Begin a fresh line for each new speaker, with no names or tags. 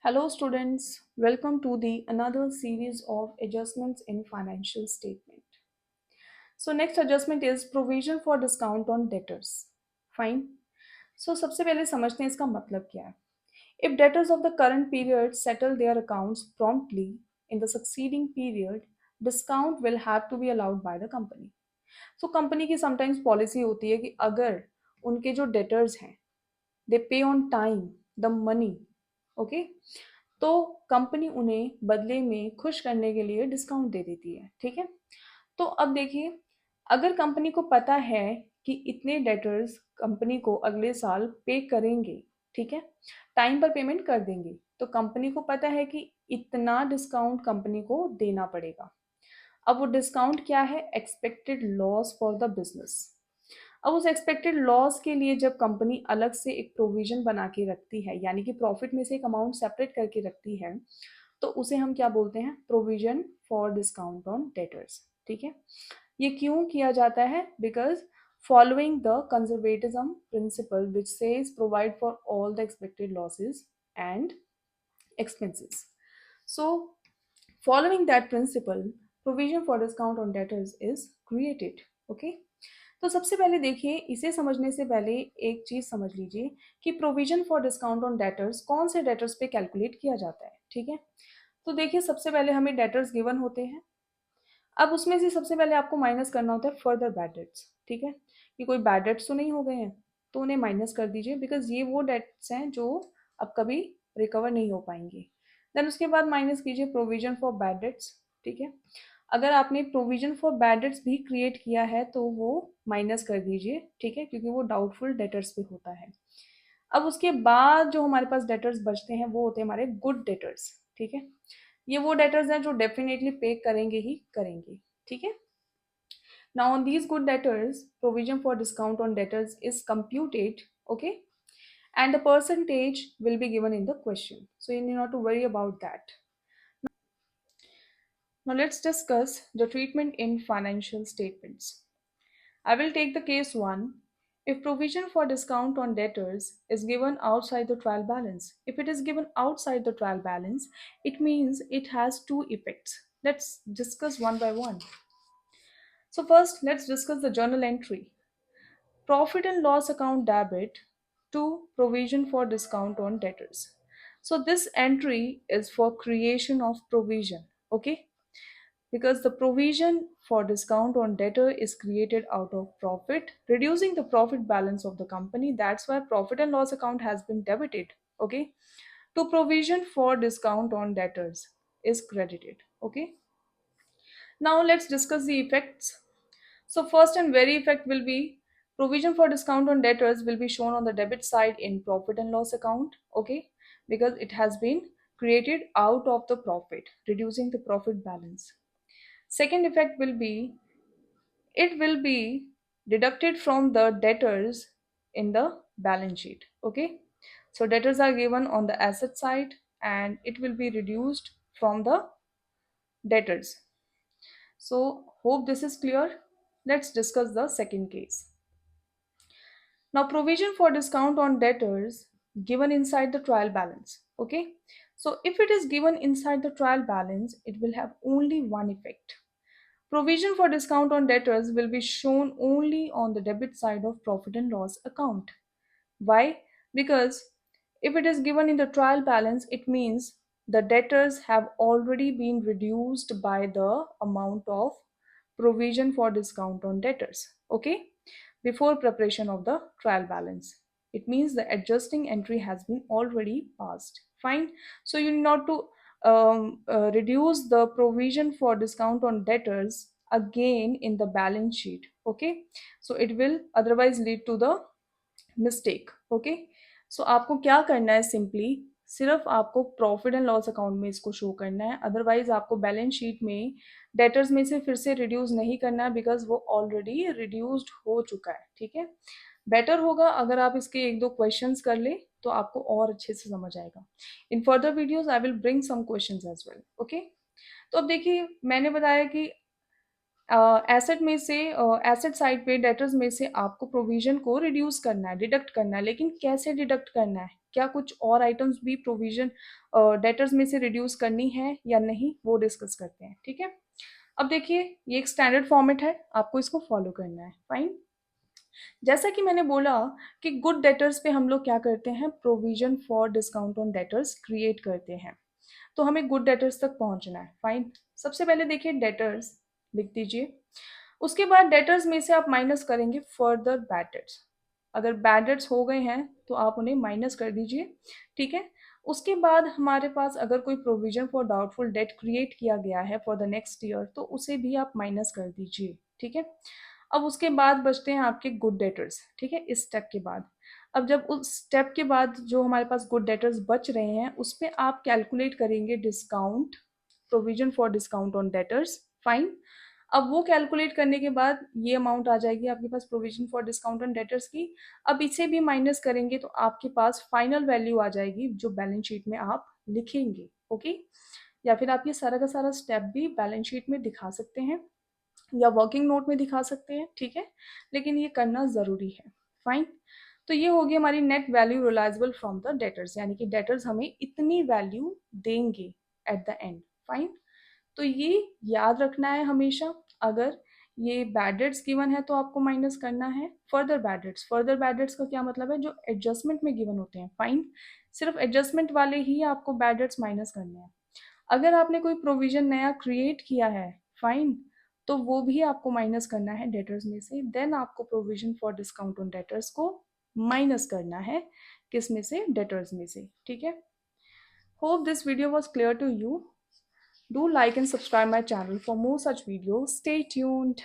Hello students, welcome to the another series of adjustments in financial statement. So next adjustment is provision for discount on debtors. Fine. So सबसे पहले समझते हैं इसका मतलब क्या है. If debtors of the current period settle their accounts promptly in the succeeding period, discount will have to be allowed by the company. So company की sometimes policy होती है कि अगर उनके जो डेटर्स हैं दे पे on time the money, okay, तो कंपनी उन्हें बदले में खुश करने के लिए डिस्काउंट दे देती है. ठीक है. तो अब देखिए, अगर कंपनी को पता है कि इतने डेटर्स कंपनी को अगले साल पे करेंगे, ठीक है, टाइम पर पेमेंट कर देंगे, तो कंपनी को पता है कि इतना डिस्काउंट कंपनी को देना पड़ेगा. अब वो डिस्काउंट क्या है? Expected loss for the business. अब उस एक्सपेक्टेड लॉस के लिए जब कंपनी अलग से एक प्रोविजन बना के रखती है, यानी कि प्रॉफिट में से एक अमाउंट सेपरेट करके रखती है, तो उसे हम क्या बोलते हैं? Provision for discount on debtors. ठीक है. ये क्यों किया जाता है? Because following the conservatism principal which says provide for all the expected losses and expenses. So, following that principle, provision for discount on debtors is created. Okay. तो सबसे पहले देखिए, इसे समझने से पहले एक चीज समझ लीजिए कि provision for discount on debtors कौन से डेटर्स पे कैलकुलेट किया जाता है. ठीक है. तो देखिए, सबसे पहले हमें डेटर्स गिवन होते हैं. अब उसमें से सबसे पहले आपको माइनस करना होता है फर्दर बैड डेट्स. ठीक है. कि कोई बैड डेट्स तो नहीं हो गए हैं, तो उन्हें माइनस कर दीजिए, बिकॉज ये वो डेट्स हैं जो अब कभी रिकवर नहीं हो पाएंगे. देन उसके बाद माइनस कीजिए प्रोविजन फॉर बैड डेट्स. ठीक है. अगर आपने प्रोविजन फॉर बैड डेट्स भी क्रिएट किया है तो वो माइनस कर दीजिए. ठीक है. क्योंकि वो डाउटफुल डेटर्स पे होता है. अब उसके बाद जो हमारे पास डेटर्स बचते हैं वो होते हैं हमारे गुड डेटर्स. ठीक है. ये वो डेटर्स हैं जो डेफिनेटली पे करेंगे ही करेंगे. ठीक है. Now on these good debtors, provision for discount on debtors is computed, okay, and the percentage will be given in the question. So you need not to worry about that. Now let's discuss the treatment in financial statements. I will take the case 1. If provision for discount on debtors is given outside the trial balance, if it is given outside the trial balance, it means it has two effects. Let's discuss one by one. So first, let's discuss the journal entry. Profit and loss account debit to provision for discount on debtors. So this entry is for creation of provision, okay? Because the provision for discount on debtor is created out of profit, reducing the profit balance of the company. That's why profit and loss account has been debited, okay? To provision for discount on debtors is credited, okay? Now let's discuss the effects. So first and very effect will be provision for discount on debtors will be shown on the debit side in profit and loss account, okay, because it has been created out of the profit, reducing the profit balance. Second effect will be it will be deducted from the debtors in the balance sheet, okay. So debtors are given on the asset side and it will be reduced from the debtors. So hope this is clear. Let's discuss the second case. Now, provision for discount on debtors given inside the trial balance. Okay. So, if it is given inside the trial balance, it will have only one effect. Provision for discount on debtors will be shown only on the debit side of profit and loss account. Why? Because if it is given in the trial balance, it means the debtors have already been reduced by the amount of provision for discount on debtors. Okay? Before preparation of the trial balance. It means the adjusting entry has been already passed. Fine. So you need not to reduce the provision for discount on debtors again in the balance sheet. Okay. So it will otherwise lead to the mistake. Okay. So आपको क्या करना है? Simply सिर्फ आपको profit and loss account में इसको show करना है. अदरवाइज आपको बैलेंस शीट में डेटर्स में से फिर से रिड्यूस नहीं करना है, बिकॉज वो ऑलरेडी रिड्यूस्ड हो चुका है. ठीक है. बेटर होगा अगर आप इसके एक दो क्वेश्चंस कर ले तो आपको और अच्छे से समझ आएगा. In further videos I will bring some questions as well. Okay. तो अब देखिए, मैंने बताया कि एसेट में से एसेट साइड पे डेटर्स में से आपको प्रोविजन को रिड्यूस करना है, डिडक्ट करना है, लेकिन कैसे डिडक्ट करना है, क्या कुछ और आइटम्स भी प्रोविजन डेटर्स में से रिड्यूस करनी है या नहीं, वो डिस्कस करते हैं। ठीक है, अब देखिए ये एक स्टैंडर्ड फॉर्मेट है, आपको इसको फॉलो करना है। फाइन, जैसा कि मैंने बोला कि गुड डेटर्स पे हम लोग क्या करते हैं, provision for discount on debtors create करते हैं। तो हमें गुड डेटर्स तक पहुंचना है। फाइन, सबसे पहले देखिए डेटर्स लिख दीजिए, उसके बाद डेटर्स में से आप माइनस करेंगे फर्दर बैड डेट्स। अगर बैड डेट्स हो गए हैं तो आप उन्हें माइनस कर दीजिए। ठीक है, उसके बाद हमारे पास अगर कोई provision for doubtful debt create किया गया है फॉर द नेक्स्ट ईयर तो उसे भी आप माइनस कर दीजिए। ठीक है, अब उसके बाद बचते हैं आपके गुड डेटर्स। ठीक है, इस स्टेप के बाद, अब जब उस स्टेप के बाद जो हमारे पास गुड डेटर्स बच रहे हैं उस पर आप कैलकुलेट करेंगे discount, provision for discount on debtors. Fine, अब वो कैलकुलेट करने के बाद ये अमाउंट आ जाएगी आपके पास provision for discount on debtors की। अब इसे भी माइनस करेंगे तो आपके पास फाइनल वैल्यू आ जाएगी जो बैलेंस शीट में आप लिखेंगे। ओके, या फिर आप ये सारा का सारा स्टेप भी बैलेंस शीट में दिखा सकते हैं या वर्किंग नोट में दिखा सकते हैं। ठीक है, लेकिन ये करना ज़रूरी है। फाइन, तो ये होगी हमारी net value realisable from the debtors, यानी कि डेटर्स हमें इतनी वैल्यू देंगे एट द एंड। फाइन, तो ये याद रखना है हमेशा। अगर ये बैड डेट्स गिवन है तो आपको माइनस करना है further bad debts. Further bad debts का क्या मतलब है, जो एडजस्टमेंट में गिवन होते हैं। फाइन, सिर्फ एडजस्टमेंट वाले ही आपको बैड डेट्स माइनस करने हैं। अगर आपने कोई प्रोविजन नया क्रिएट किया है, फाइन, तो वो भी आपको माइनस करना है डेटर्स में से। देन आपको provision for discount on debtors को माइनस करना है किस में से, डेटर्स में से। ठीक है, hope this video was clear to you. Do like and subscribe my channel for more such videos. Stay tuned.